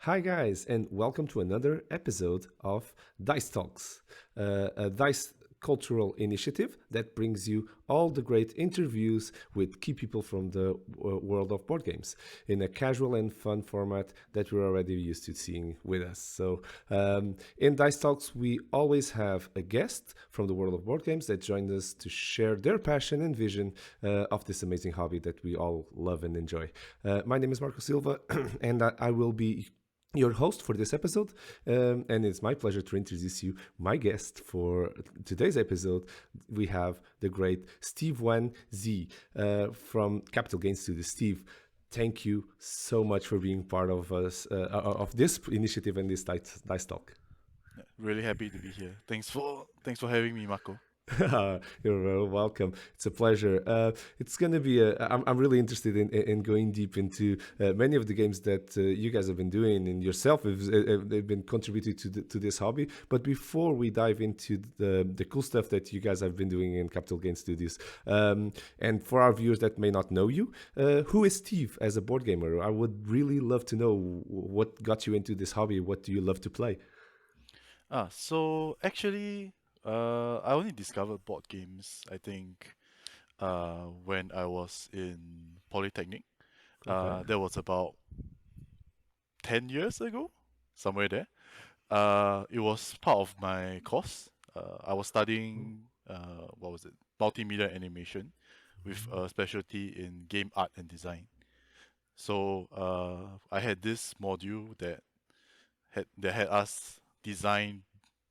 Hi, guys, and welcome to another episode of Dice Talks, a Dice cultural initiative that brings you all the great interviews with key people from the world of board games in a casual and fun format that we're already used to seeing with us. In Dice Talks, we always have a guest from the world of board games that joins us to share their passion and vision of this amazing hobby that we all love and enjoy. My name is Marco Silva, and I will be your host for this episode, and it's my pleasure to introduce you my guest for today's episode. We have the great Ng Wen Xi from Capital Games Studios. Steve, thank you so much for being part of us of this initiative and this dice talk. Really happy to be here. Thanks for having me, Marco. You're very welcome. It's a pleasure. It's going to be I'm really interested in going deep into many of the games that you guys have been doing and yourself have been contributing to this hobby. But before we dive into the cool stuff that you guys have been doing in Capital Game Studios, and for our viewers that may not know you, who is Steve as a board gamer? I would really love to know what got you into this hobby. What do you love to play? So actually, I only discovered board games, I think, when I was in Polytechnic. Okay. That was about 10 years ago, somewhere there. It was part of my course. I was studying, what was it? Multimedia animation with a specialty in game art and design. So I had this module that had us design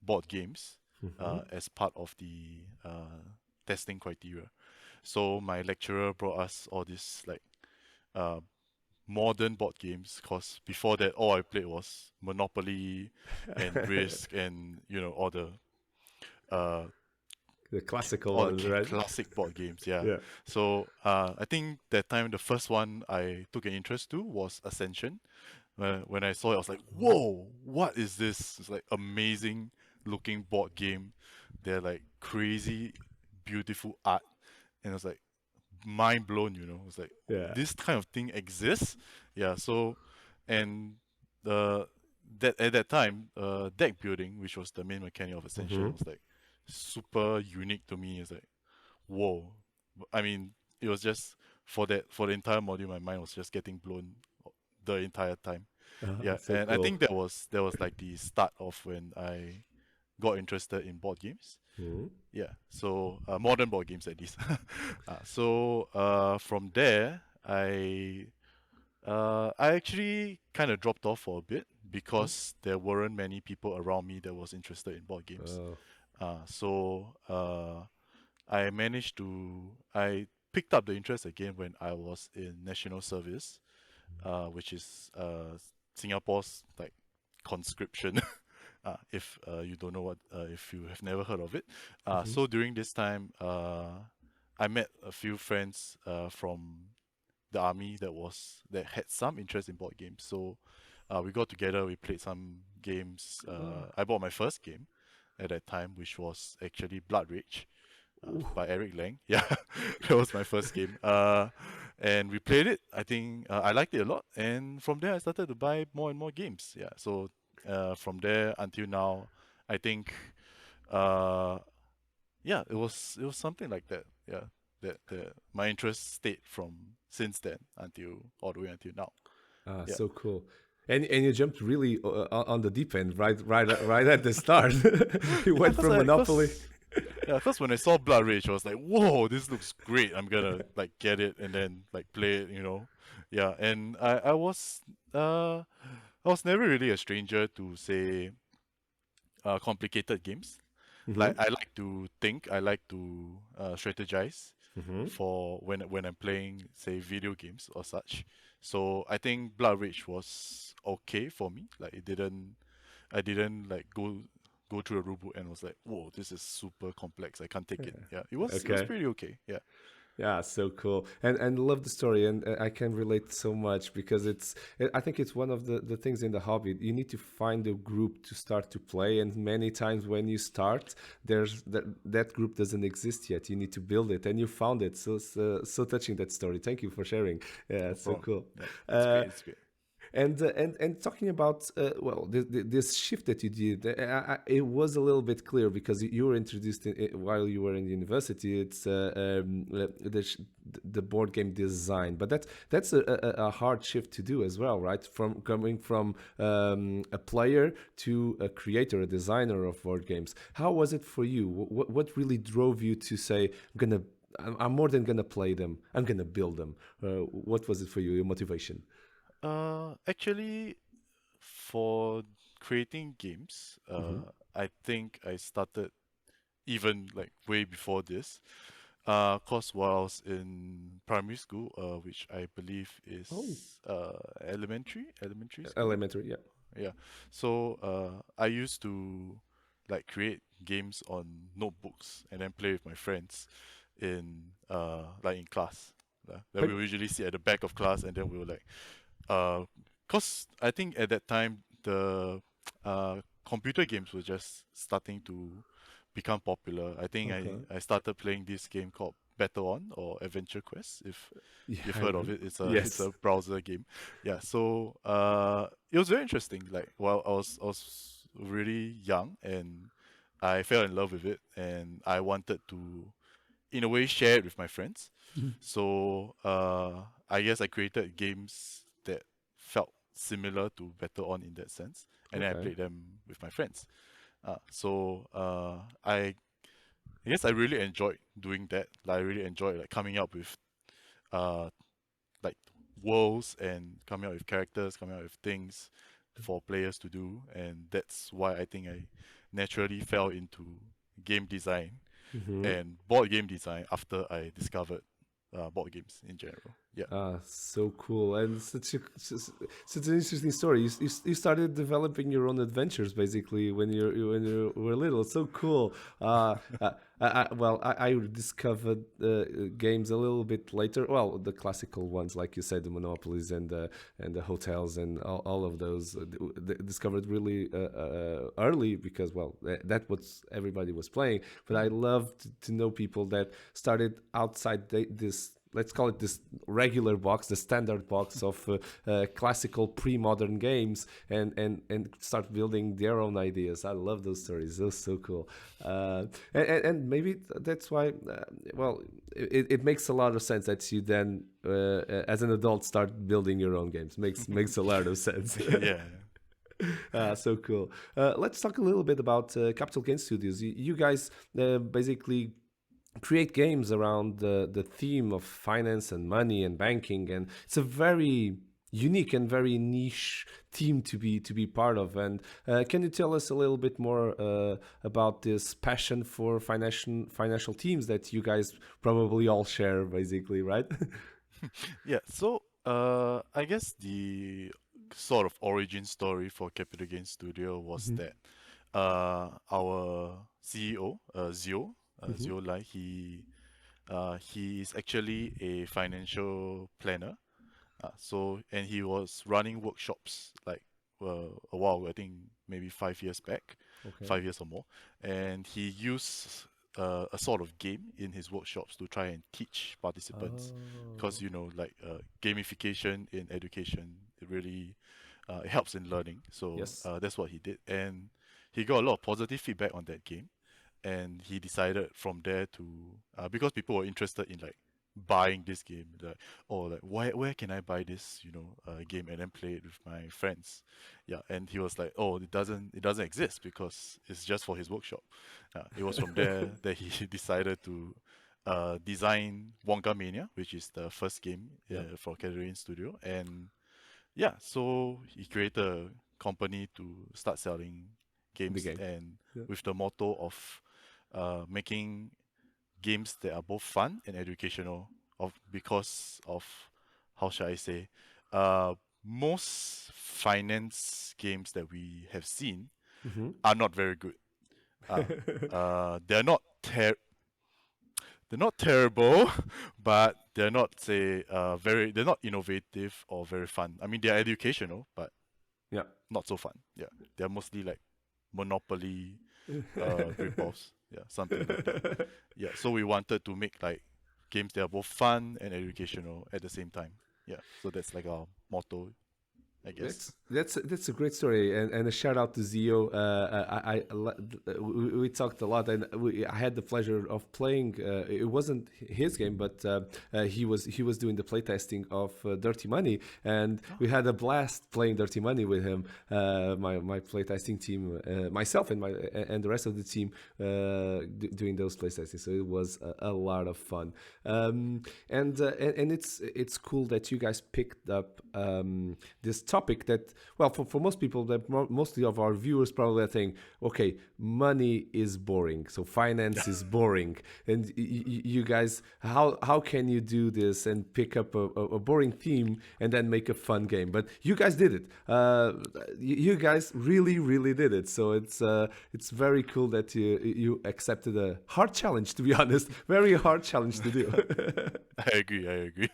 board games Mm-hmm. as part of the testing criteria. So my lecturer brought us all these like uh, modern board games, because before that all I played was Monopoly and Risk and all uh, The classical all the ones, right? classic board games. Yeah. Yeah. So I think that time the first one I took an interest to was Ascension. When I saw it, I was like, "Whoa, what is this?" It's like amazing looking board game. They're like crazy, beautiful art, and I was like mind blown. It's like Yeah. this kind of thing exists. Yeah. So, and the that at that time, deck building, which was the main mechanic of Ascension, Mm-hmm. was like super unique to me. It's like, whoa. I mean, it was just for the entire module, my mind was just getting blown the entire time. Yeah, So and I cool. think that was like the start of when I got interested in board games. Mhm. Yeah, so modern board games at least. From there, I actually kind of dropped off for a bit Mhm. because there weren't many people around me that was interested in board games. Oh. I picked up the interest again when I was in national service, which is Singapore's like conscription. If you don't know if you have never heard of it. Mhm. So during this time, I met a few friends from the army that had some interest in board games. So we got together, we played some games. Ah. I bought my first game at that time, which was actually Blood Rage Ooh. by Eric Lang. Yeah, that was my first game. And we played it. I think I liked it a lot, and from there I started to buy more and more games. Yeah, so from there until now, I think, uh, yeah, it was something like that. Yeah, that my interest stayed from since then until all the way until now. Yeah. So cool. And you jumped really on the deep end, right at the start. You Yeah, went from Monopoly. cause when I saw Blood Rage, I was like, "Whoa, this looks great! I'm gonna like get it and then like play it." Yeah, and I was never really a stranger to say complicated games. Mm-hmm. Like I like to think, I like to strategize Mm-hmm. for when I'm playing, say, video games or such. So I think Blood Rage was okay for me. Like I didn't like go through a rule book and was like, whoa, this is super complex. I can't take it. Yeah, it was Okay. pretty okay. Yeah. Yeah, so cool, and love the story, and I can relate so much because I think it's one of the things in the hobby. You need to find a group to start to play, and many times when you start, there's that group doesn't exist yet. You need to build it, and you found it. So touching that story. Thank you for sharing. Yeah, No it's so problem. cool. Yeah, it's Uh, great. It's great. And talking about well, this shift that you did, it was a little bit clear because you were introduced while you were in university. It's the board game design, but that's a hard shift to do as well, right? From coming from a player to a creator, a designer of board games. How was it for you? What really drove you to say, I'm more than gonna play them. I'm gonna build them. What was it for you? Your motivation? Actually, for creating games, Hmm. I think I started even like way before this. Cause while I was in primary school, which I believe Oh, is elementary school. elementary. Yeah. Yeah. So I used to like create games on notebooks and then play with my friends in like in class. Then we But will usually sit at the back of class and then we will like uh, cause I think at that time the computer games were just starting to become popular. I think okay. I started playing this game called Battle On or Adventure Quest. If Yeah. you've heard of it, it's Yes. a browser game. Yeah, so it was very interesting. Like while I was really young and I fell in love with it and I wanted to in a way share it with my friends. So I guess I created games that felt similar to Battle On in that sense, and then I Okay. played them with my friends. So I guess I really enjoyed doing that. Like I really enjoyed like coming up with uh like worlds and coming up with characters, coming up with things for players to do, and that's why I think I naturally fell into game design Hmm. and board game design after I discovered board games in general. Yeah. Ah, so cool, and such an interesting story. You started developing your own adventures basically when you were little. So cool. I discovered games a little bit later. Well, the classical ones, like you said, the monopolies and the hotels and all of those, discovered really early because that was everybody was playing. But I love to know people that started outside this, let's call it this regular box, the standard box of classical pre-modern games, and start building their own ideas. I love those stories. Those so cool. And maybe that's why. Well, it makes a lot of sense that you then, as an adult, start building your own games. Makes a lot of sense. Yeah. So cool. Let's talk a little bit about Capital Games Studios. You guys basically create games around the theme of finance and money and banking, and it's a very unique and very niche team to be part of. And can you tell us a little bit more about this passion for financial teams that you guys probably all share, basically, right? Yeah. So I guess the sort of origin story for Capital Gains Studio was Hmm. that our CEO, Hmm. Zio Lai, he is actually a financial planner. So and he was running workshops like a while, I think maybe 5 years back, Okay. 5 years or more, and he used a sort of game in his workshops to try and teach participants, because Oh. like gamification in education, it really it helps in learning. So Yes. that's what he did, and he got a lot of positive feedback on that game, and he decided from there to because people were interested in like buying this game, like, oh, like where can I buy this game and then play it with my friends. Yeah, and he was like, oh, it doesn't exist because it's just for his workshop. It was from there that he decided to design Wonka Mania, which is the first game Yeah. for Catering Studio. And yeah, so he created a company to start selling The games, game. and Yeah. with the motto of making games that are both fun and educational. Of because of how should I say, uh, most finance games that we have seen Hmm. are not very good. Uh, they're not they're not terrible, but they're not say they're not innovative or very fun. I mean, they're educational, but Yeah. not so fun. Yeah, they're mostly like Monopoly ripoffs. Yeah, something like that. Yeah, so we wanted to make like games that are both fun and educational at the same time. Yeah, so that's like our motto. I guess. That's a great story, and a shout out to Zio. We talked a lot, and I had the pleasure of playing. It wasn't his game, but he was doing the playtesting of Dirty Money, and we had a blast playing Dirty Money with him. My playtesting team, myself and the rest of the team doing those playtesting. So it was a lot of fun, and it's cool that you guys picked up this topic that, well, for most people, that mostly of our viewers probably are saying, okay, money is boring, so finance is boring, and you guys, how can you do this and pick up a boring theme and then make a fun game? But you guys did it. You guys really did it. So it's very cool that you accepted a hard challenge, to be honest, very hard challenge to do. I agree.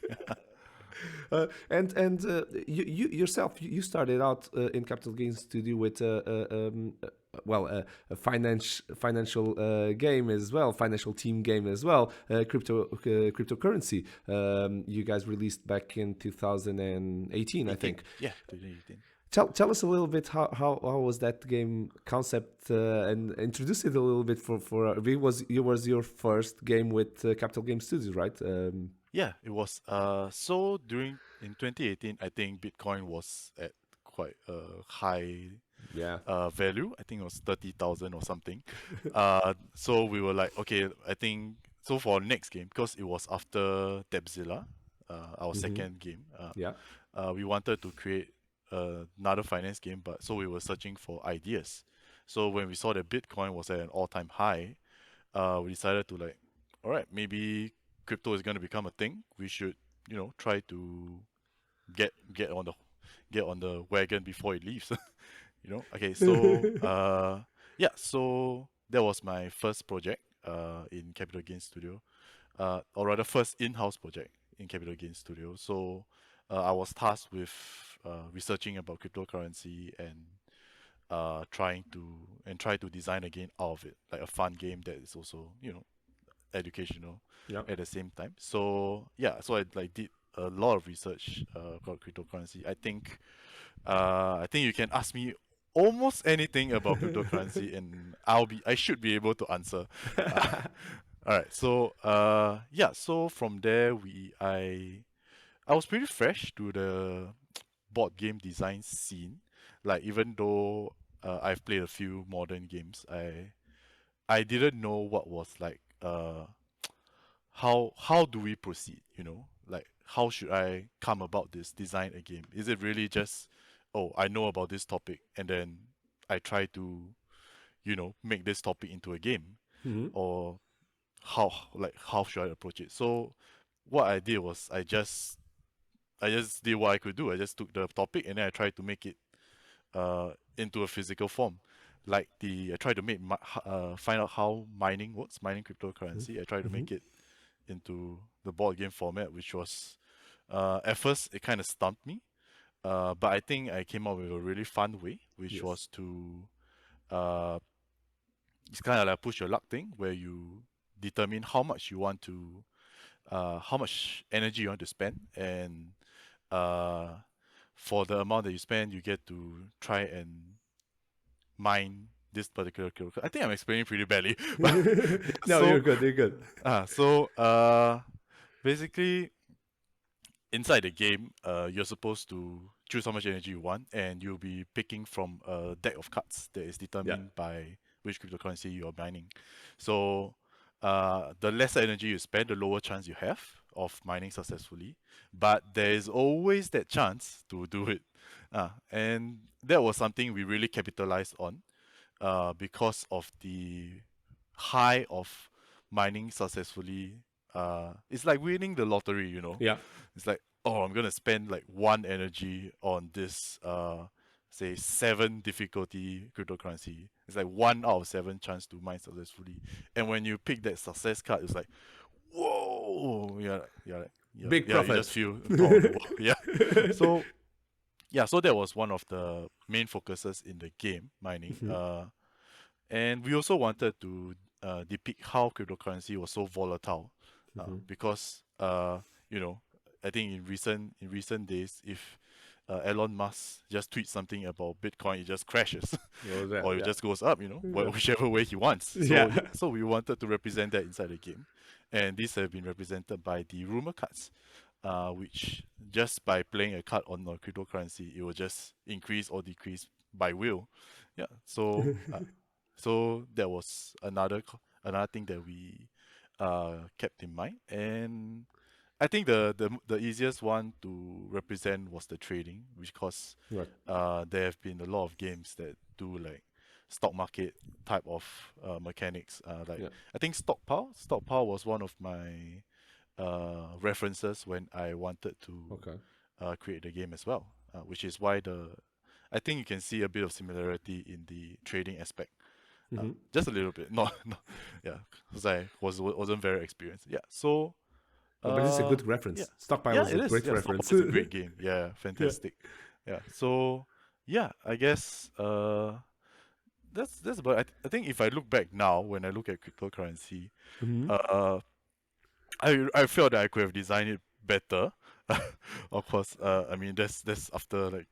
And you yourself, you started out in Capital Games Studio with a financial game as well, financial team game as well, cryptocurrency. You guys released back in 2018, I think. Yeah, 2018. Tell us a little bit how was that game concept, and introduce it a little bit for it was your first game with Capital Games Studios, right? Yeah, it was. So in 2018, I think Bitcoin was at quite a high value. I think it was 30,000 or something. So we were like, okay, I think so for our next game, because it was after Debzilla, our second game. We wanted to create another finance game, but so we were searching for ideas. So when we saw that Bitcoin was at an all-time high, we decided to like, all right, maybe crypto is going to become a thing. We should, try to get on the wagon before it leaves. Okay, so so that was my first project in Capital Games Studio, or rather first in-house project in Capital Games Studio. So I was tasked with researching about cryptocurrency and try to design a game out of it, like a fun game that is also educational at the same time. So so I did a lot of research about cryptocurrency. I think you can ask me almost anything about cryptocurrency and I should be able to answer. All right, so so from there I was pretty fresh to the board game design scene. Like, even though I've played a few modern games, I didn't know what was like how do we proceed, like how should I come about this design a game? Is it really just, oh, I know about this topic and then I try to make this topic into a game? Or how should I approach it? So what I did was I just did what I could do. I just took the topic and then I tried to make it into a physical form. Like I tried to find out how mining works, mining cryptocurrency. I tried to make it into the board game format, which was at first it kind of stumped me, but I think I came up with a really fun way, which was to it's kind of like a push your luck thing, where you determine how much you want to, how much energy you want to spend, and for the amount that you spend, you get to try and mine this particular cryptocurrency. I think I'm explaining pretty badly. No, you're good. Basically, inside the game, you're supposed to choose how much energy you want, and you'll be picking from a deck of cards that is determined by which cryptocurrency you're mining. So the lesser energy you spend, the lower chance you have of mining successfully. But there is always that chance to do it. And that was something we really capitalized on because of the high of mining successfully. It's like winning the lottery, It's like, oh, I'm going to spend like 1 energy on this, say 7 difficulty cryptocurrency. It's like 1 out of 7 chance to mine successfully. And when you pick that success card, it's like, whoa, big profit. You just feel, So that was one of the main focuses in the game, mining. And we also wanted to depict how cryptocurrency was so volatile, because I think in recent days, if Elon Musk just tweets something about Bitcoin, it just crashes, Well, that, or it yeah. just goes up, whichever way he wants. So Yeah. so we wanted to represent that inside the game, and these have been represented by the rumor cards, which just by playing a card on a cryptocurrency, it will just increase or decrease by will. Yeah. So that was another thing that we kept in mind, and I think the easiest one to represent was the trading, because Right. there have been a lot of games that do like stock market type of mechanics. Yeah. I think stockpile was one of my references when I wanted to Okay. create the game as well, which is why I think you can see a bit of similarity in the trading aspect. Mm-hmm. Just a little bit, not yeah, because I wasn't very experienced. Yeah, so But it's a good yeah, reference. Stockpile yeah, was it a is. great Yeah, reference. Stockpile is a great game. Yeah, Yeah. fantastic. Yeah, so yeah, I guess that's about. I think if I look back now, when I look at cryptocurrency, Mm-hmm. uh, I felt that I could have designed it better. Of course, I mean that's after like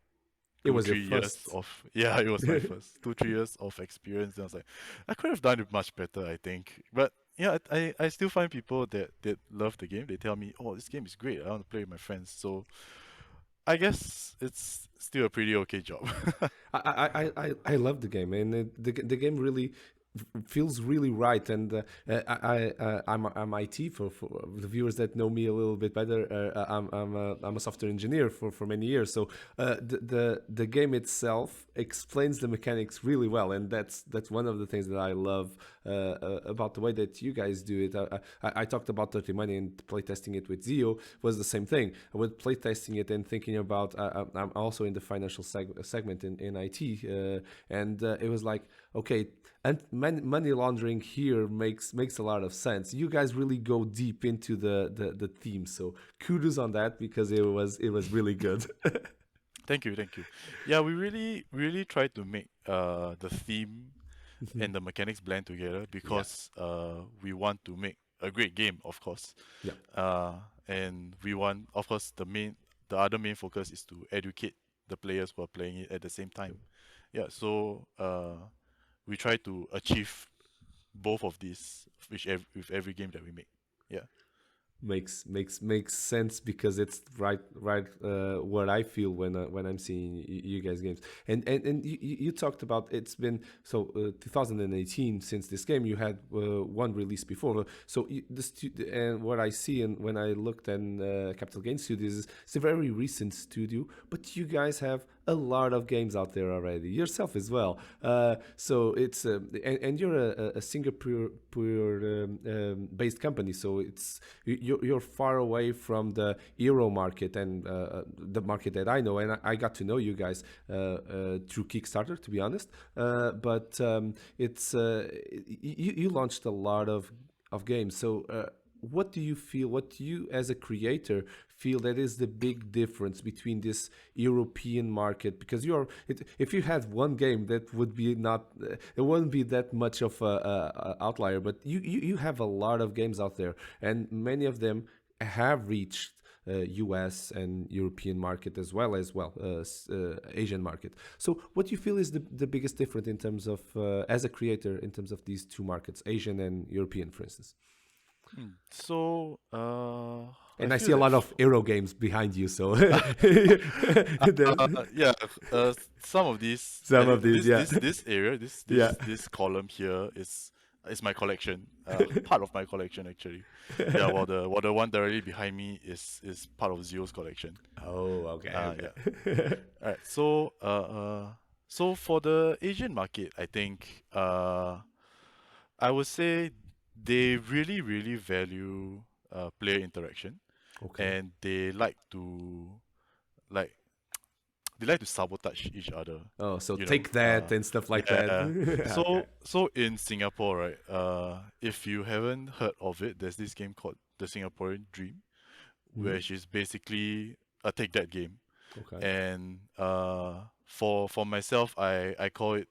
It two was your three years first. of yeah, it was my first 2 3 years of experience. And I was like, I could have done it much better, I think. But yeah, I still find people that love the game. They tell me, oh, this game is great. I want to play with my friends. So I guess it's still a pretty okay job. I love the game, and the game really feels really right. And I'm IT for the viewers that know me a little bit better. I'm a software engineer for many years, so the game itself explains the mechanics really well, and that's one of the things that I love about the way that you guys do it. I talked about Dirty Money and playtesting it with Zio was the same thing. With playtesting it and thinking about, I'm also in the financial segment in IT, and it was like, okay, and money laundering here makes a lot of sense. You guys really go deep into the theme, so kudos on that, because it was really good. Thank you, thank you. Yeah, we really try to make the theme and the mechanics blend together, Yeah, because we want to make a great game, of course. yeah, And we want, of course, the other main focus is to educate the players who are playing it at the same time. Yeah, so we try to achieve both of these with every game that we make. Yeah. makes sense, because it's right what I feel when I'm seeing you guys games. And you talked about, it's been 2018 since this game. You had one release before, so and what I see, and when I looked at Capital Games Studios, is it's a very recent studio, but you guys have a lot of games out there already yourself as well. So it's and you're a Singapore based company, so you're far away from the Euro market and the market that I know, and I got to know you guys through Kickstarter, to be honest. But it's you launched a lot of games, so. What do you feel? What do you, as a creator, feel that is the big difference between this European market? Because if you had one game, that would be not, it wouldn't be that much of a outlier. But you have a lot of games out there, and many of them have reached US and European market, as well as Asian market. So what do you feel is the biggest difference in terms of as a creator, in terms of these two markets, Asian and European, for instance? So, I And I feel see a that lot of Euro games behind you, so yeah, some of these, some of these, yeah, this area, yeah, this column here is my collection, part of my collection actually. Yeah, while the one directly behind me is part of Zio's collection. Oh, okay, Yeah. okay. Alright, so for the Asian market, I think I would say they really value player interaction, Okay. and like they like to sabotage each other. Oh, so You know, take that and stuff like that. yeah. Okay. So in Singapore, right? If you haven't heard of it, there's this game called The Singaporean Dream, Mhm. which is basically a take that game. Okay. And for myself, I call it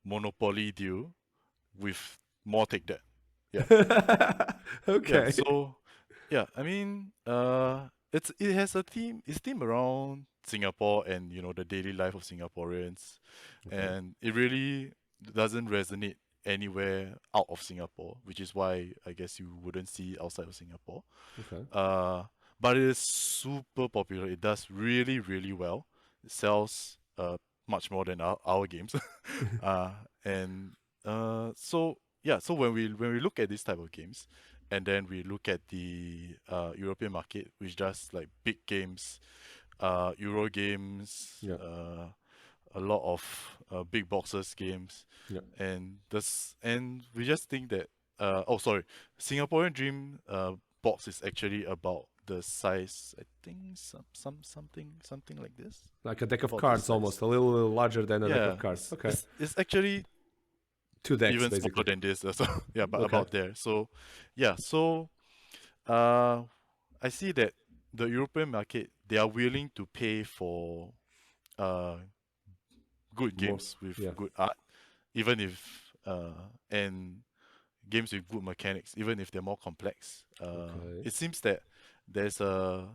Monopoly Deal with more take that. Yeah. Yeah. Okay. So yeah, I mean, it has a theme. It's themed around Singapore and the daily life of Singaporeans, Okay. and it really doesn't resonate anywhere out of Singapore, which is why I guess you wouldn't see outside of Singapore. Okay. Uh, but it is super popular. It does really, really well. It sells much more than our games. uh, and so yeah, so when we look at this type of games, and then we look at the European market, which does like big games, Euro games, Yeah. a lot of big boxes games, Yeah. and we just think that Singaporean Dream box is actually about the size. I think something like this. Like a deck of About this cards, size. almost a little larger than a deck Yeah, of cards. Okay. it's actually 2 decks even basically. smaller than this. So yeah, but Okay. about there. So yeah, so uh, I see that the European market, they are willing to pay for uh good More. games with Yeah. good art, even if and games with good mechanics, even if they're more complex. Okay. It seems that there's a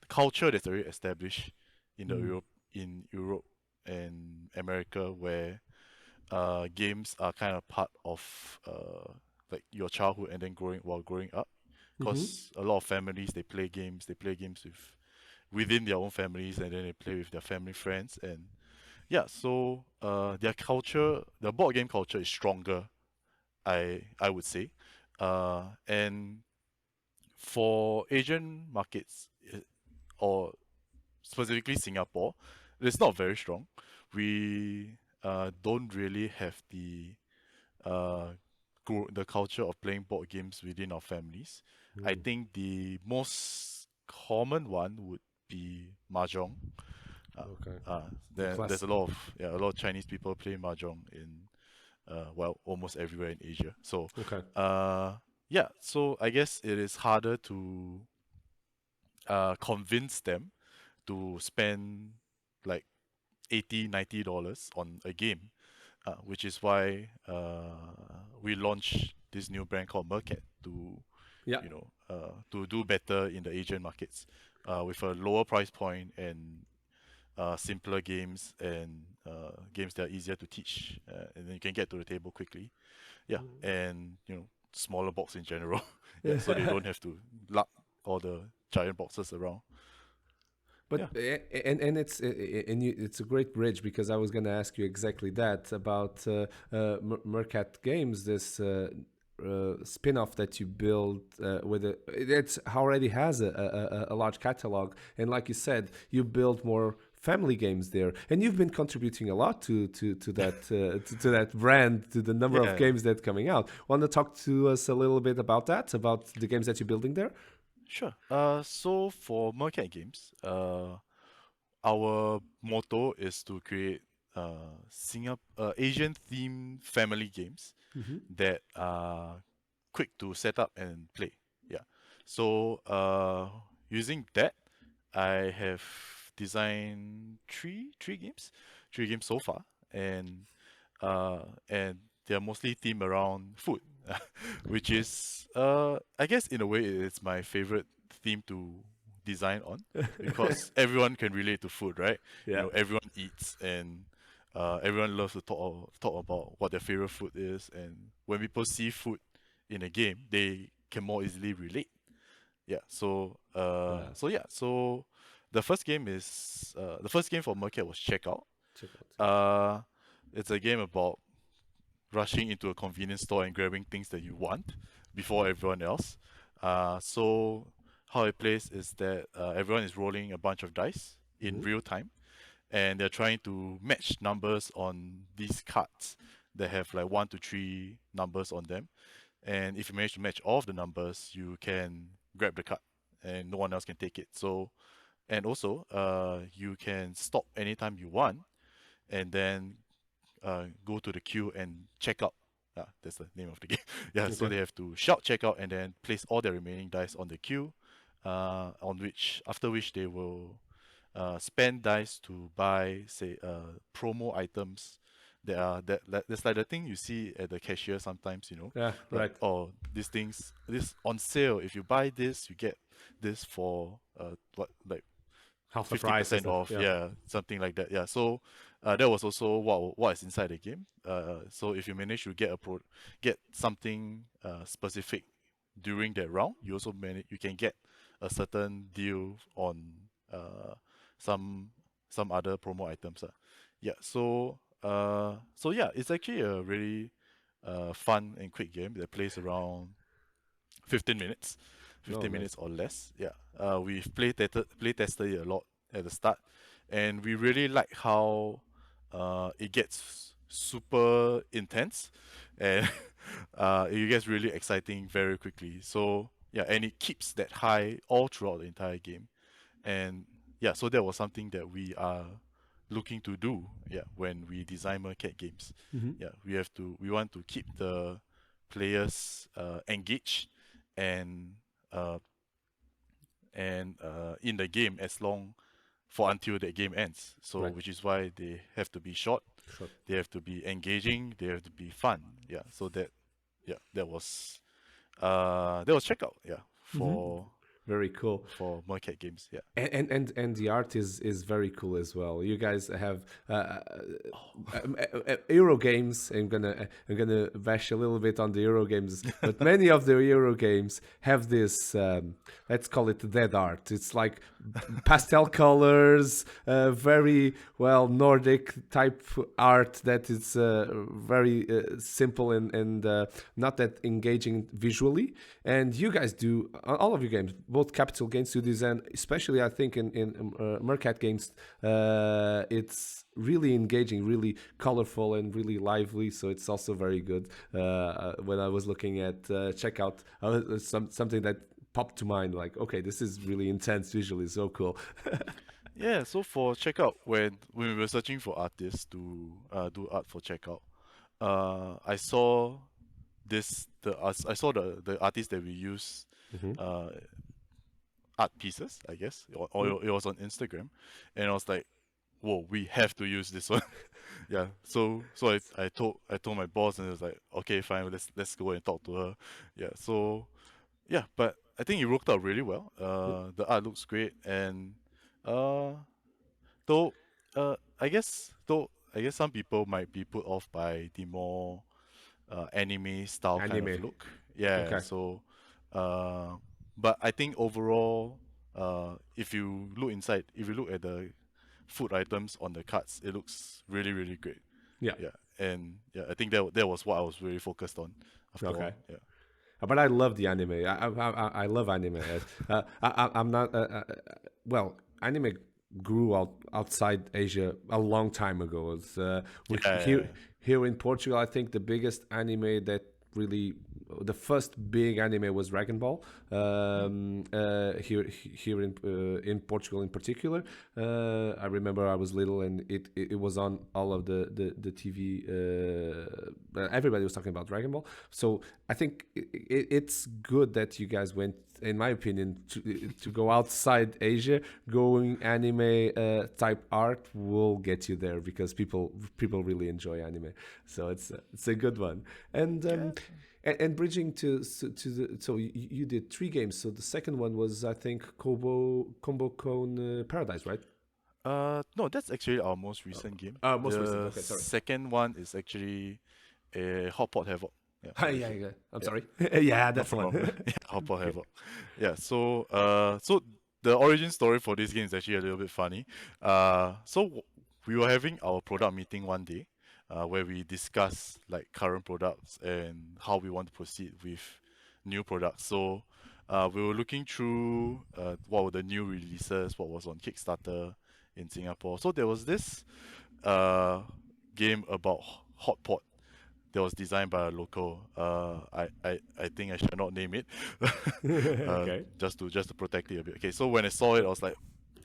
culture that's already established in Mm. in Europe and America, where games are kind of part of like your childhood and then growing up. Mm-hmm. Because a lot of families, they play games. They play games within their own families, and then they play with their family friends. And yeah, so their culture, the board game culture, is stronger, I would say. And for Asian markets, or specifically Singapore, it's not very strong. We don't really have uh, the culture of playing board games within our families. I Mm. think the most common one would be mahjong. Uh, Okay. uh, The there's classic. a lot of Chinese people play mahjong in almost everywhere in Asia. So Okay. yeah, so I guess it is harder to convince them to spend like $80-$90 on a game, which is why we launched this new brand called Mercat to Yeah. to do better in the Asian markets with a lower price point and simpler games and games that are easier to teach, and then you can get to the table quickly. Yeah, and smaller box in general. Yeah, so they don't have to lug all the giant boxes around. But Yeah. and it's a great bridge because I was going to ask you exactly that about Mercat Games, this spin-off that you built with it already has a large catalog, and like you said, you build more family games there, and you've been contributing a lot to that to that brand, to the number of Yeah, games that coming out. Want to talk to us a little bit about that, about the games that you're building there? sure. So for Mercat Games, our motto is to create Asian themed family games Mm-hmm. that are quick to set up and play. Yeah. So using that, I have designed three games so far, and they're mostly themed around food, which Okay. is I guess in a way it's my favorite theme to design on, because everyone can relate to food, right? Yeah. Everyone eats, and everyone loves to talk about what their favorite food is, and when people see food in a game, they can more easily relate. Yeah. Yeah. So the first game for Mercat was Checkout. Check out. Uh, it's a game about rushing into a convenience store and grabbing things that you want before everyone else. So how it plays is that everyone is rolling a bunch of dice in Mm-hmm. real time, and they're trying to match numbers on these cards that have like 1 to 3 numbers on them. And if you manage to match all of the numbers, you can grab the card, and no one else can take it. So, and also, you can stop anytime you want, and then go to the queue and check out. That's the name of the game. Yeah, so Okay. they have to shout check out and then place all their remaining dice on the queue, after which they will spend dice to buy, say, promo items that's like the thing you see at the cashier sometimes, Yeah. like, Right. oh, this on sale. If you buy this, you get this for what, like Half the 50% price. off, Yeah. yeah, something like that. Yeah, so that was also what is inside the game. So if you manage to get something specific during that round, you can get a certain deal on uh, some some other promo items. Yeah, so yeah, it's actually a really fun and quick game that plays around 15 minutes, No, 15 nice. minutes or less. Yeah, we've play tested it a lot at the start, and we really like how it gets super intense, and it gets really exciting very quickly. So yeah, and it keeps that high all throughout the entire game, and yeah, so that was something that we are looking to do. Yeah, when we design Mercat Games, Mm-hmm. yeah, we want to keep the players engaged and uh, in the game as long for until the game ends. So Right. which is why they have to be short, Sure. they have to be engaging, they have to be fun. Yeah. So that was checkout. Yeah. Mm-hmm. Very cool. For Mercat Games. Yeah. And the art is very cool as well. You guys have Euro games. I'm gonna bash a little bit on the Euro games, but many of the Euro games have this let's call it dead art. It's like pastel colors, very well Nordic type art that is very simple and not that engaging visually. And you guys do all of your games, both Capital Games Studios and especially I think in Mercat Games, it's really engaging, really colorful, and really lively. So it's also very good. When I was looking at checkout, something that popped to mind, like, okay, this is really intense visually, so cool. Yeah, so for checkout, when we were searching for artists to do art for checkout, I saw I saw the artist that we use Mm-hmm. uh, art pieces, I guess, or it was on Instagram, and I was like, whoa, we have to use this one. Yeah, so I told my boss, and it was like, okay, fine, let's go and talk to her. Yeah, so yeah, but I think it worked out really well. The art looks great, and uh, though I guess some people might be put off by the more anime style kind of Anime. look. Yeah, Okay. so but I think overall, if you look at the food items on the cards, it looks really really great. Yeah. Yeah, and yeah, I think that was what I was really focused on after Okay. all. Yeah. But I love the anime. I love anime. I'm not. Well, anime grew outside Asia a long time ago. It's, we, Yeah. here in Portugal, I think the biggest anime that really the first big anime was Dragon Ball. Here in Portugal in particular, I remember I was little and it was on all of the TV. Everybody was talking about Dragon Ball. So I think it's good that you guys went, in my opinion, to go outside Asia. Going anime type art will get you there because people really enjoy anime. So it's a good one. And Yeah. and bridging to the, so you did three games. So the second one was I think Combo Cone Paradise, right? No, that's actually our most recent game. Most recent. The Okay, sorry. second one is actually a Hot Pot Havoc. Yeah, Hi, very yeah, good. yeah. I'm Yeah, sorry. Yeah, no that's the one. problem. Yeah, Hot Pot Okay. Havoc. Yeah, so the origin story for this game is actually a little bit funny. We were having our product meeting one day, where we discuss like current products and how we want to proceed with new products. So, we were looking through what were the new releases, what was on Kickstarter in Singapore. So there was this uh, game about hot pot that was designed by a local. I think I should not name it, Okay. just to protect it a bit. Okay, so when I saw it, I was like,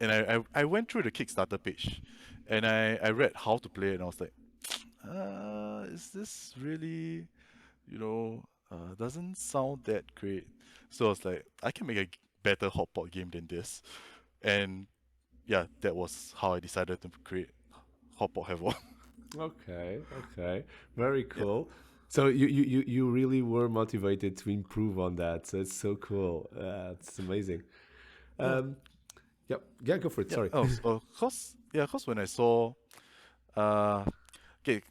and I went through the Kickstarter page, and I read how to play it, and I was like, is this really, doesn't sound that great. So I was like, I can make a better hot pot game than this, and yeah, that was how I decided to create Hot Pot Havoc. Okay. Okay. Very Yeah. cool. So you really were motivated to improve on that. So it's so cool. It's amazing. Um, yeah, go for it. Yeah. Sorry. Cause when I saw, uh, okay,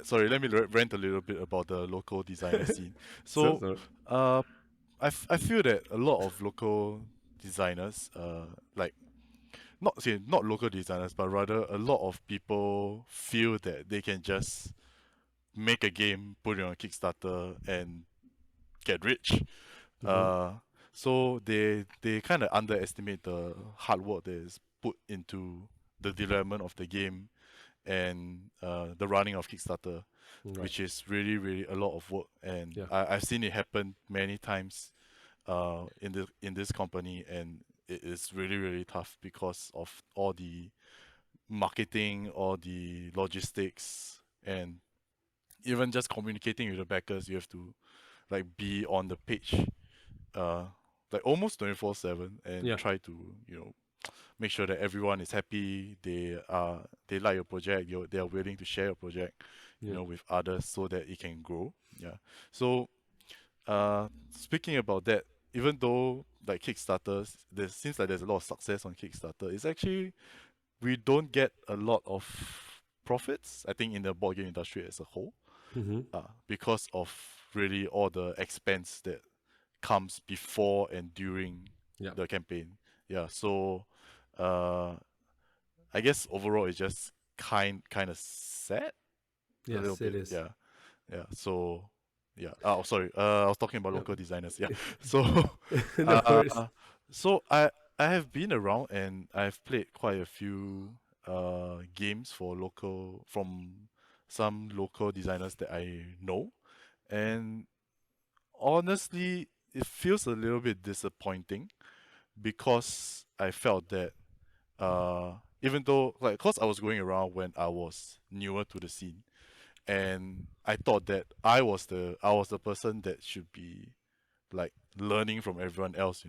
sorry, let me rant a little bit about the local designer scene. So, So, uh, I feel that a lot of local designers, like not local designers, but rather a lot of people feel that they can just make a game, put it on Kickstarter, and get rich. Uh, so they kind of underestimate the hard work that is put into the development of the game and the running of Kickstarter, right. which is really really a lot of work. And Yeah. I've seen it happen many times in this company, and it is really really tough because of all the marketing, all the logistics, and even just communicating with the backers. You have to like be on the page uh like almost 24/7 and Yeah. try to make sure that everyone is happy, they like your project, they are willing to share your project Yeah. with others so that it can grow. Yeah. So speaking about that, even though like Kickstarters, there seems like there's a lot of success on Kickstarter, it's actually we don't get a lot of profits, I think, in the board game industry as a whole, because of really all the expense that comes before and during Yeah. the campaign. Yeah, so I guess overall it's just kind of sad a little Yes, it bit. is. Yeah, yeah. So yeah. Oh, sorry. I was talking about Yeah. local designers. Yeah. So No worries. so I have been around and I've played quite a few games from some local designers that I know, and honestly, it feels a little bit disappointing because I felt that even though like cause I was going around when I was newer to the scene, and I thought that I was the person that should be like learning from everyone else,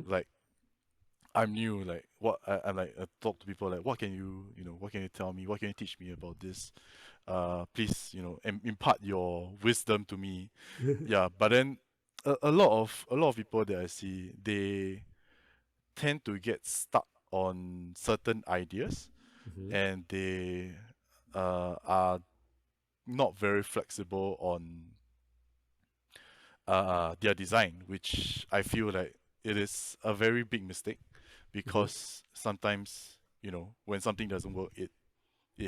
like I'm new, like I talk to people like what can what can you tell me, what can you teach me about this, please impart your wisdom to me. Yeah, but then a lot of people that I see, they tend to get stuck on certain ideas, and they are not very flexible on their design, which I feel like it is a very big mistake because sometimes when something doesn't work, it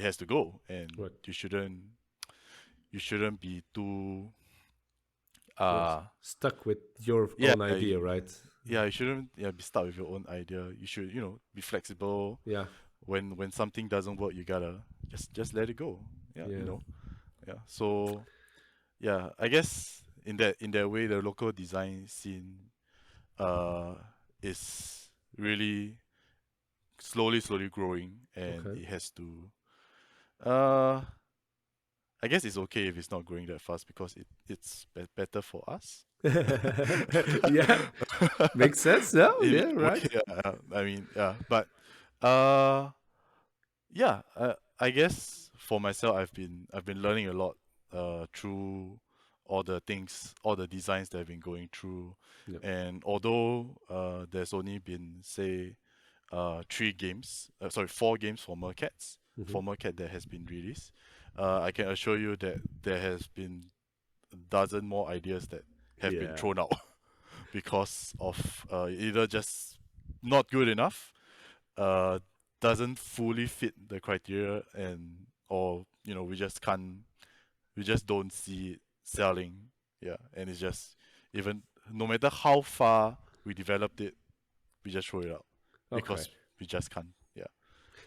has to go, and Right. you shouldn't be too Stuck with your yeah own idea, right? yeah, you shouldn't be stuck with your own idea. You should be flexible. Yeah. When something doesn't work, you gotta just let it go. Yeah, Yeah. yeah. So yeah, I guess in that way, the local design scene uh is really slowly growing, and Okay. it has to uh I guess it's okay if it's not growing that fast because it's better for us. Yeah. Makes sense. No? In Yeah, a right. way, I mean, yeah, but uh yeah, I guess for myself, I've been learning a lot through all the designs that I've been going through, Yeah. and although there's only been say four games for Mercat that has been released, I can assure you that there has been a dozen more ideas that have been Yeah. thrown out because of either just not good enough, uh, doesn't fully fit the criteria, and or we just don't see it selling. Yeah, and it's just even no matter how far we developed it, we just throw it out Okay. because we just can't. Yeah.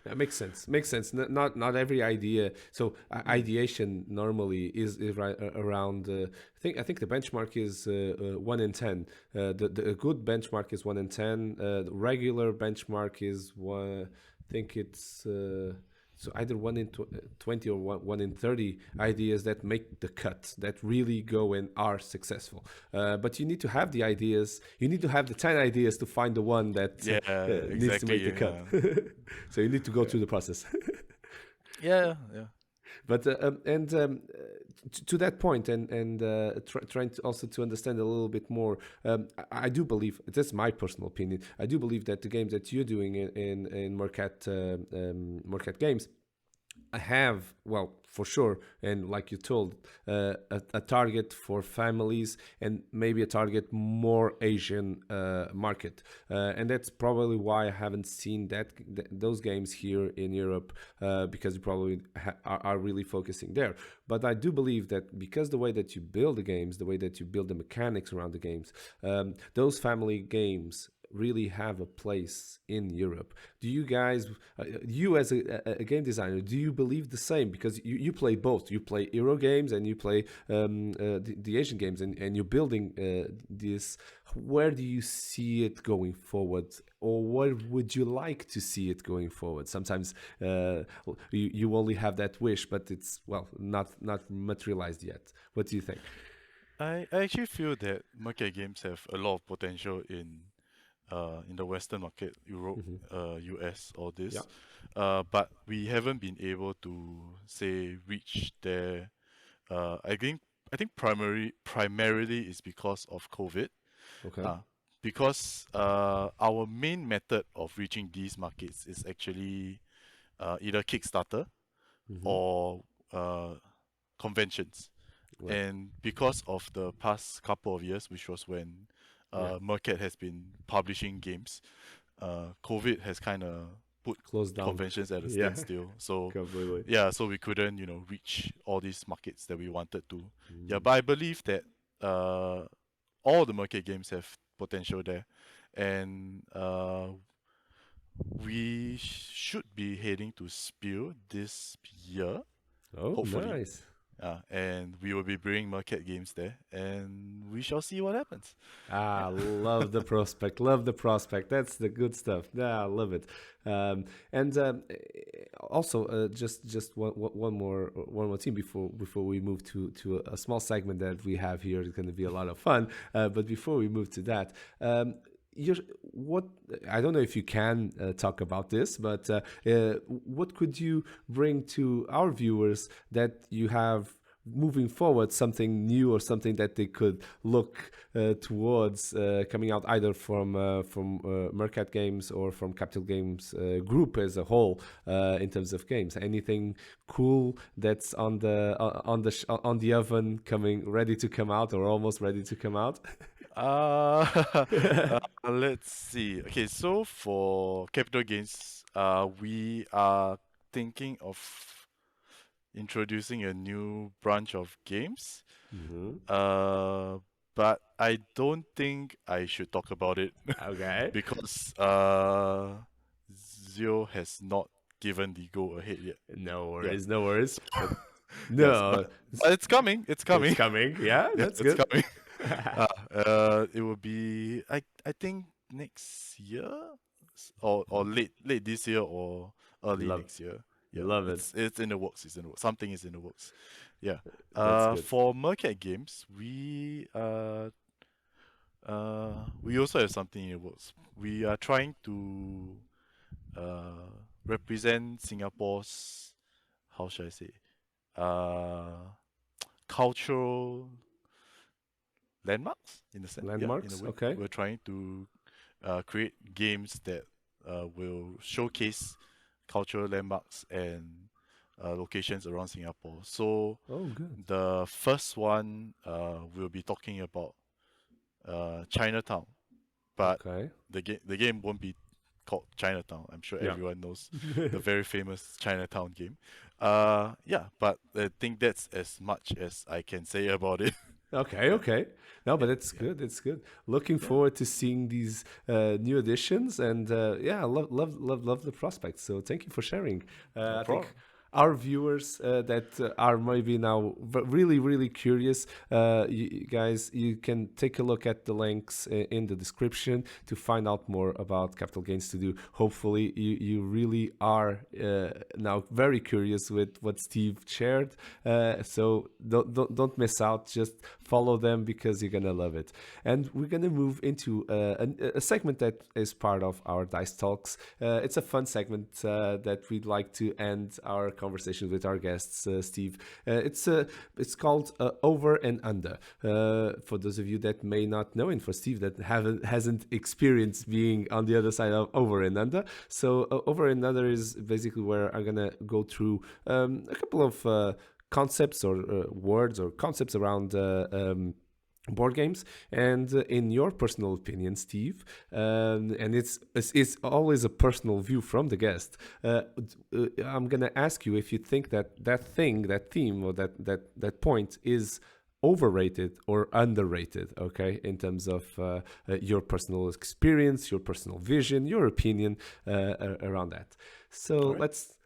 That makes sense. Makes sense. Not every idea. So ideation normally is right around. I think the benchmark is 1 in 10. The good benchmark is 1 in 10. The regular benchmark is one. I think it's so either 1 in 20 or 1 in 30 ideas that make the cut, that really go and are successful. But you need to have the ideas. You need to have the 10 ideas to find the one that Yeah, needs to make exactly. the cut. Yeah. So you need to go through the process. Yeah, yeah. But to that point, and trying to also to understand a little bit more, I do believe, that's my personal opinion, I do believe that the games that you're doing in Mercat Games have, well, for sure, and like you told, a target for families and maybe a target more Asian market, and that's probably why I haven't seen those games here in Europe, because you probably are really focusing there. But I do believe that because the way that you build the games, the way that you build the mechanics around the games, those family games really have a place in Europe. Do you guys, you as a game designer, do you believe the same? Because you play both. You play Euro games and you play the Asian games, and you're building this. Where do you see it going forward? Or what would you like to see it going forward? Sometimes you only have that wish, but it's, well, not materialized yet. What do you think? I actually feel that Mercat Games have a lot of potential in the Western market, Europe, US, all this. Yeah. But we haven't been able to say reach there. I think primarily is because of COVID. Okay. Because our main method of reaching these markets is actually either Kickstarter or conventions. Right. And because of the past couple of years, which was when Mercat has been publishing games, COVID has kind of put Closed down. conventions at a Yeah. standstill. So Completely. yeah, so we couldn't, reach all these markets that we wanted to. Yeah, but I believe that all the Mercat games have potential there, and we should be heading to Spiel this year, Oh, hopefully. nice. And we will be bringing Mercat games there, and we shall see what happens. Love the prospect. Love the prospect. That's the good stuff. I love it. And also, just one more thing before we move to a small segment that we have here. It's going to be a lot of fun. But before we move to that, what, I don't know if you can talk about this, but what could you bring to our viewers that you have moving forward, something new or something that they could look towards coming out either from Mercat Games or from Capital Games Group as a whole in terms of games? Anything cool that's on the oven, coming, ready to come out or almost ready to come out? Let's see. Okay, so for Capital Games, we are thinking of introducing a new branch of games. But I don't think I should talk about it Okay. because Zio has not given the go ahead yet. No worries, no worries. Yes, No, but it's coming. It's coming. it's coming. Yeah, Yeah, that's it's good. coming. It will be I think next year or late this year or early Love- next year. Yeah, love it. It's in the works. It's in the works. Something is in the works. Yeah. That's good. For Mercat Games, we also have something in the works. We are trying to represent Singapore's, how should I say, cultural landmarks in a sense. Landmarks, in a way. okay. We're trying to create games that will showcase cultural landmarks and locations around Singapore. So Oh, good. the first one we'll be talking about Chinatown, but Okay. the game won't be called Chinatown. I'm sure Yeah. everyone knows the very famous Chinatown game. Yeah, but I think that's as much as I can say about it. Okay. No, but it's good. It's good. Looking forward to seeing these new additions, and yeah, I love the prospects. So thank you for sharing. I think problem. our viewers that are maybe now really curious, you guys, you can take a look at the links in the description to find out more about Capital Gains to do. Hopefully you really are now very curious with what Steve shared, so don't miss out. Just follow them because you're gonna love it. And we're gonna move into a segment that is part of our Dice Talks. It's a fun segment that we'd like to end our conversations with our guests, Steve. It's called Over and Under. For those of you that may not know, and for Steve that hasn't experienced being on the other side of Over and Under. So Over and Under is basically where I'm gonna go through a couple of concepts or words or concepts around board games, and in your personal opinion, Steve, and it's always a personal view from the guest. I'm gonna ask you if you think that theme, or that point is overrated or underrated, okay, in terms of your personal experience, your personal vision, your opinion around that. So right.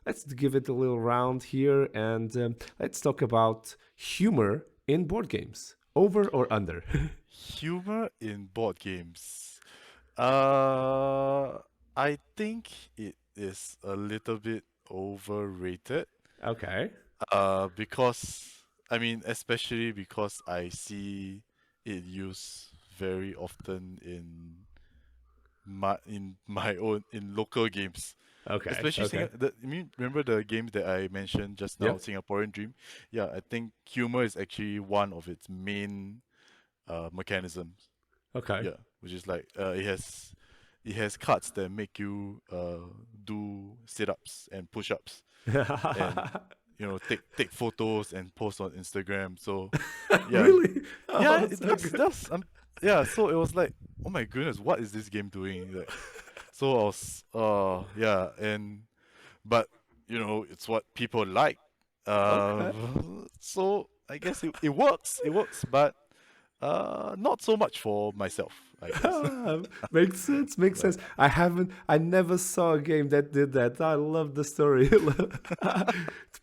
let's give it a little round here, and let's talk about humor in board games. Over or under? Humor in board games. I think it is a little bit overrated. Okay. Because I mean, especially because I see it used very often in my own in local games. Okay. Especially Okay. I mean, remember the game that I mentioned just now, Yep. Singaporean Dream? Yeah, I think humor is actually one of its main mechanisms. Okay. Yeah, which is like it has cards that make you do sit-ups and push-ups, and take photos and post on Instagram. So yeah, Really? yeah, Oh, it so does. good. Does yeah. So it was like, oh my goodness, what is this game doing? Like, so I was, yeah, but it's what people like. Uh, Okay. so I guess it works. It works, but not so much for myself, I guess. Makes sense. Makes Right. sense. I never saw a game that did that. I love the story.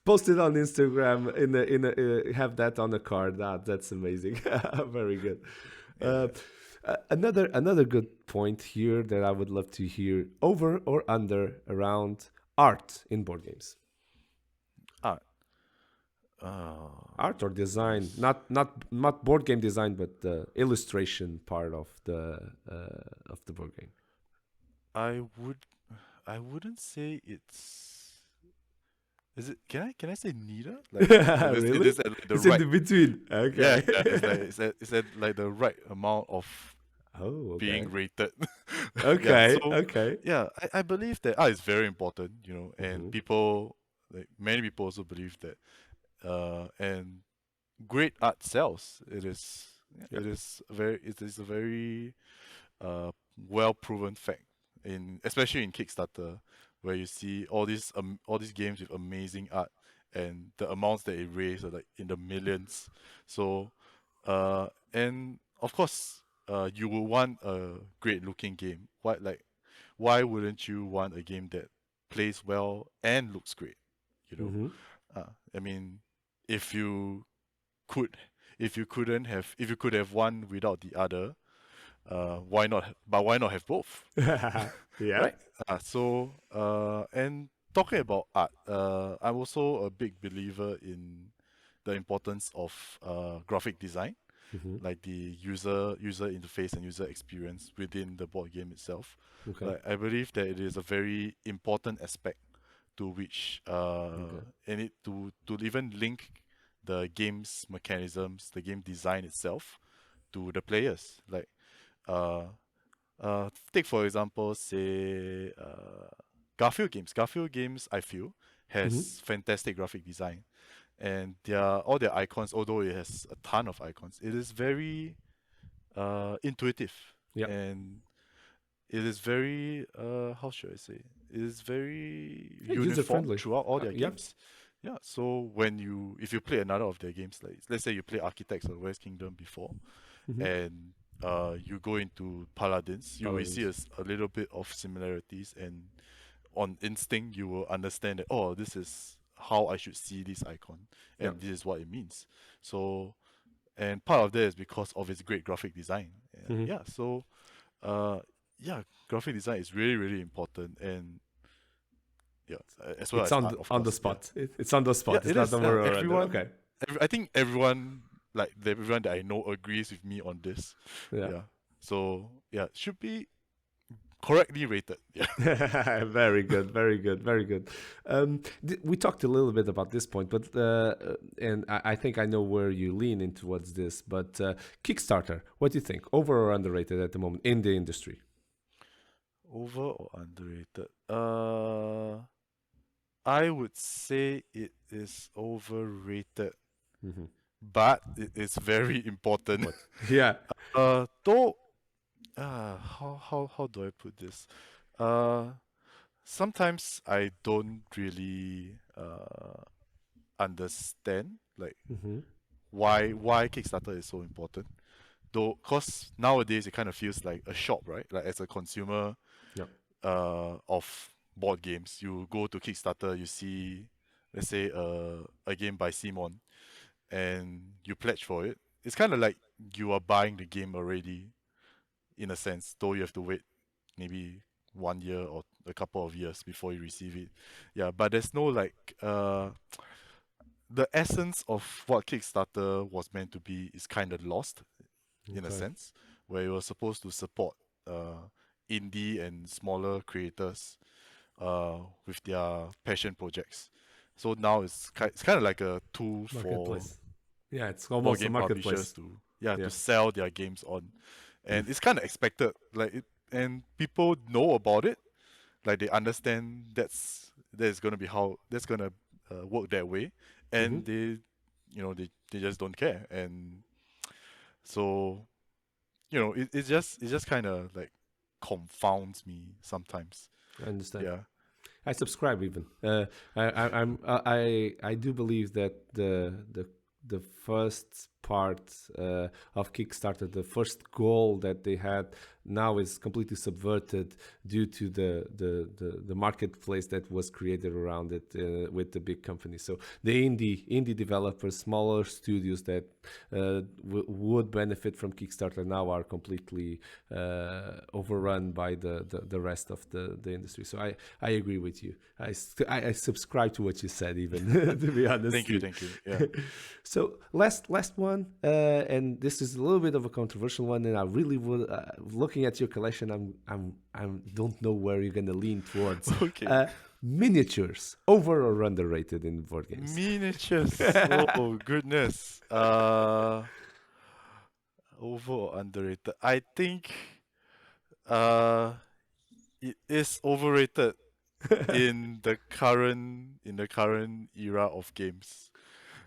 Post it on Instagram. Have that on a card. That's amazing. Very good. Uh, Yeah. another good point here that I would love to hear: over or under around art in board games. Art. Uh, Art or design, yes. not board game design, but the illustration part of the board game. I would. I wouldn't say it's. Is it? Can I say neither? Like it Really? is at like the It's in right. the between. Yeah, Okay. yeah. It's at like the right amount of Oh, being okay. rated. Yeah. Okay. So Okay. yeah, I believe that art is very important. And Hmm. people, like many people, also believe that. And great art sells. Yep. It is a very uh well proven fact, especially in Kickstarter, where you see all these games with amazing art, and the amounts that it raised are like in the millions. So and of course, you will want a great looking game. Why wouldn't you want a game that plays well and looks great? You know, Hmm. I mean, if you could, if you could have one without the other, why not? But why not have both, Yeah. right? And talking about art, I'm also a big believer in the importance of graphic design, Hmm. like the user interface and user experience within the board game itself. Okay. Like, I believe that it is a very important aspect to which Okay. and it to even link the game's mechanisms, the game design itself, to the players. Like uh take for example, say Garfield games. Garfield games, I feel, Hmm. has fantastic graphic design, and all their icons, although it has a ton of icons, it is very intuitive, Yep. and it is very how should I say? It is very Yeah, user uniform friendly. throughout all their Yep. games. Yeah, so if you play another of their games, like let's say you play Architects of the West Kingdom before, Hmm. and you go into Paladins, you will see Paladins. a little bit of similarities, and on instinct you will understand that, oh, this is how I should see this icon, Yep. and this is what it means. So, and part of that is because of its great graphic design. Hmm. Yeah, so uh, yeah, graphic design is really really important, and yeah, as well It's as art, of on the course. Yeah, spot. It's on the yeah, spot. It's it not is. over or under. Okay. I think everyone, like everyone that I know, agrees with me on this. Yeah. Yeah. So yeah, should be correctly rated. Yeah. Very good, very good, very good. We talked a little bit about this point, but and I think I know where you lean in towards this. But Kickstarter, what do you think? Over or underrated at the moment in the industry? Over or underrated? I would say it is overrated, Hmm. but it is very important. What? Yeah. Though, how do I put this? Uh, Sometimes I don't really understand like Hmm. why Kickstarter is so important. Though, cause nowadays it kind of feels like a shop, right? Like as a consumer Yeah. of board games, you go to Kickstarter, you see, let's say a game by Simon, and you pledge for it. It's kind of like you are buying the game already, in a sense. Though you have to wait maybe 1 year or a couple of years before you receive it. Yeah, but there's no like the essence of what Kickstarter was meant to be is kind of lost in a Okay. sense, where you were supposed to support indie and smaller creators with their passion projects. So now it's kind of like a tool for Marketplace. Yeah, it's board almost a game publishers marketplace. to Yeah. to sell their games on, and it's kind of expected. Like it, and people know about it. Like they understand that's gonna be how that's gonna work that way, Hmm. and they just don't care. And so it just kind of like confounds me sometimes. I understand. Yeah. I subscribe even. I do believe that the first part of Kickstarter, the first goal that they had, now is completely subverted due to the marketplace that was created around it with the big companies. So the indie developers, smaller studios that would benefit from Kickstarter now are completely overrun by the rest of the industry. So I agree with you. I subscribe to what you said, even to be honest. Thank you. Yeah. So last one, and this is a little bit of a controversial one, and I really would, looking at your collection, I don't know where you're gonna lean towards. Okay. Miniatures, over or underrated in board games? Miniatures. Oh goodness. Over or underrated? I think uh it is overrated in the current era of games.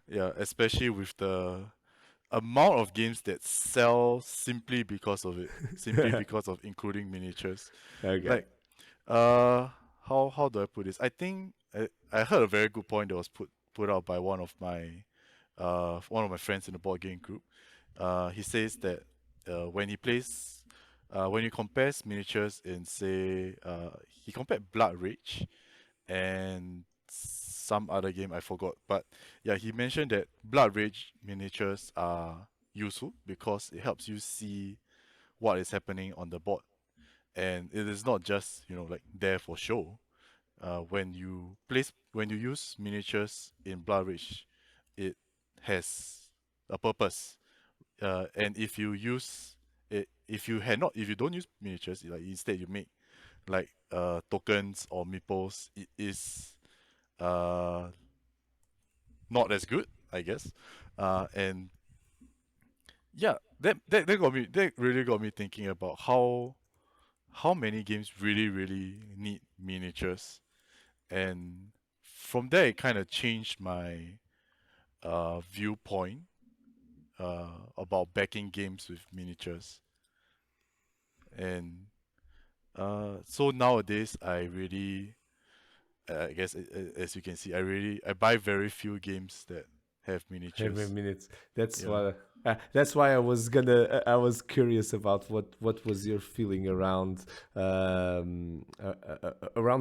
Yeah, especially with the amount of games that sell simply because of it, simply because of including miniatures. Okay. Like, uh, how do I put this? I think I heard a very good point that was put out by one of my friends in the board game group. He says that when he plays, when he compares miniatures in say, he compared Blood Rage and some other game I forgot. But yeah, he mentioned that Blood Rage miniatures are useful because it helps you see what is happening on the board, and it is not just like there for show. When you use miniatures in Blood Rage, it has a purpose. And if you don't use miniatures, like instead you make like tokens or meeples, it is uh not as good, I guess. And yeah, that really got me thinking about how many games really need miniatures, and from there it kind of changed my viewpoint about backing games with miniatures. And so nowadays I really I guess as you can see, I buy very few games that have Every miniatures. minute. That's Yeah. why. That's why I was gonna. I was curious about what was your feeling around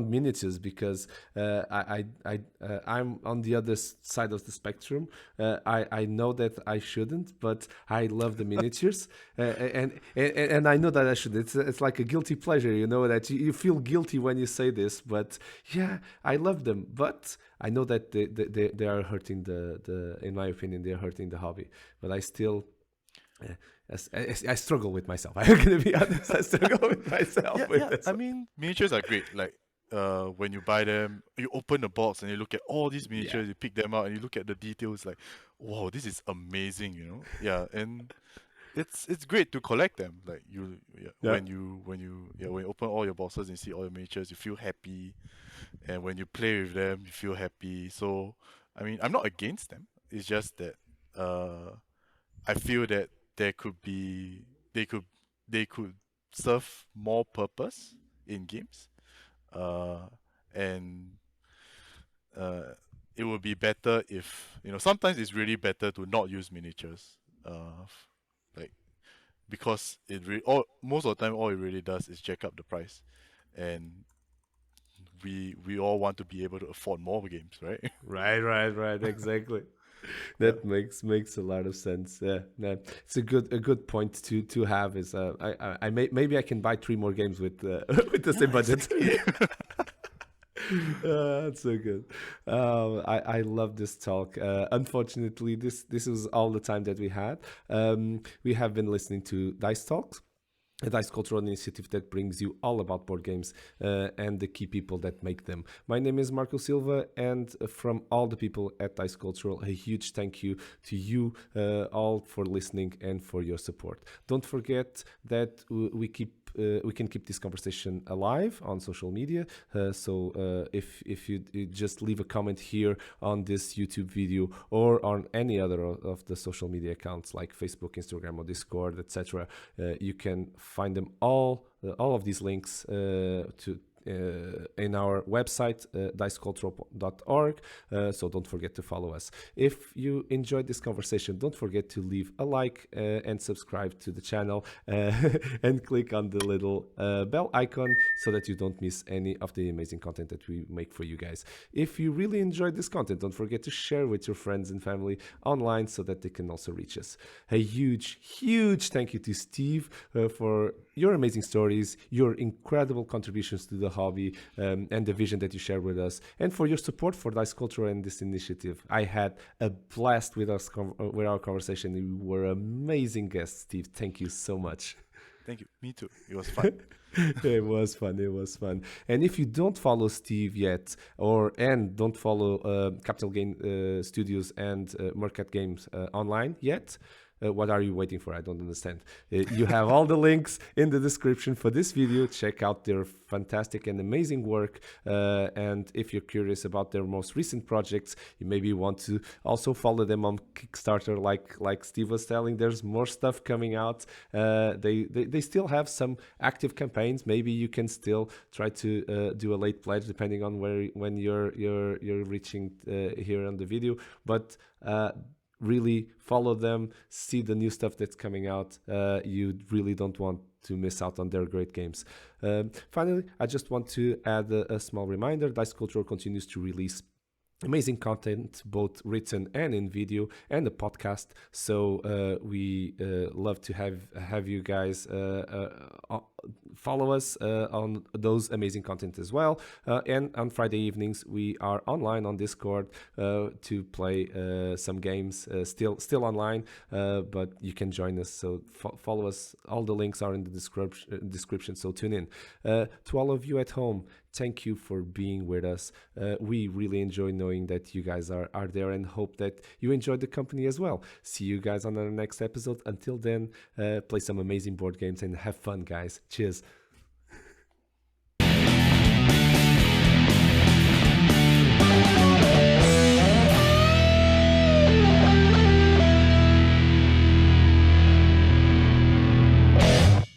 miniatures, because I'm on the other side of the spectrum. I know that I shouldn't, but I love the miniatures, and I know that I should. It's like a guilty pleasure, that you feel guilty when you say this, but yeah, I love them, but I know that they are hurting the in my opinion, they are hurting the hobby. But I still I struggle with myself. I'm gonna be honest. I struggle with myself. Yeah. I mean, miniatures are great. Like when you buy them, you open the box and you look at all these miniatures, you pick them out and you look at the details. Like, wow, this is amazing. Yeah, and it's great to collect them. Like when you open all your boxes and see all your miniatures, you feel happy, and when you play with them, you feel happy. So, I mean, I'm not against them. It's just that I feel that they could serve more purpose in games, and it would be better if sometimes it's really better to not use miniatures, like because most of the time all it really does is jack up the price, and we all want to be able to afford more games, right? Right. Exactly. That makes a lot of sense. Yeah, no, it's a good point to have. Is maybe I can buy 3 more games with with the same budget. That's so good. I love this talk. Unfortunately, this is all the time that we had. We have been listening to Dice Talks, a Dice cultural initiative that brings you all about board games and the key people that make them. My name is Marco Silva, and from all the people at Dice Cultural, a huge thank you to you all for listening and for your support. Don't forget that we can keep this conversation alive on social media. So if you just leave a comment here on this YouTube video or on any other of the social media accounts like Facebook, Instagram, or Discord, etc., you can find them all of these links in our website, dicecultural.org. So don't forget to follow us. If you enjoyed this conversation, don't forget to leave a like and subscribe to the channel and click on the little bell icon so that you don't miss any of the amazing content that we make for you guys. If you really enjoyed this content, don't forget to share with your friends and family online so that they can also reach us. A huge thank you to Steve for your amazing stories, your incredible contributions to the hobby, and the vision that you share with us, and for your support for Dice Culture and this initiative. I had a blast with our conversation. You were amazing guests, Steve. Thank you so much. Thank you. Me too. It was fun. It was fun. And if you don't follow Steve yet, and don't follow Capital Game Studios and Mercat Games online yet, what are you waiting for? I don't understand. You have all the links in the description for this video. Check out their fantastic and amazing work. And if you're curious about their most recent projects, you maybe want to also follow them on Kickstarter, like Steve was telling. There's more stuff coming out. They still have some active campaigns. Maybe you can still try to do a late pledge depending on when you're reaching here on the video. But really follow them, see the new stuff that's coming out. You really don't want to miss out on their great games. Finally, I just want to add a small reminder. Dice Culture continues to release amazing content, both written and in video, and a podcast. So we love to have you guys follow us on those amazing content as well. And on Friday evenings, we are online on Discord to play some games. Still online, but you can join us. So follow us. All the links are in the description. So tune in. To all of you at home, thank you for being with us. We really enjoy knowing that you guys are there, and hope that you enjoyed the company as well. See you guys on the next episode. Until then, play some amazing board games and have fun, guys. Cheers.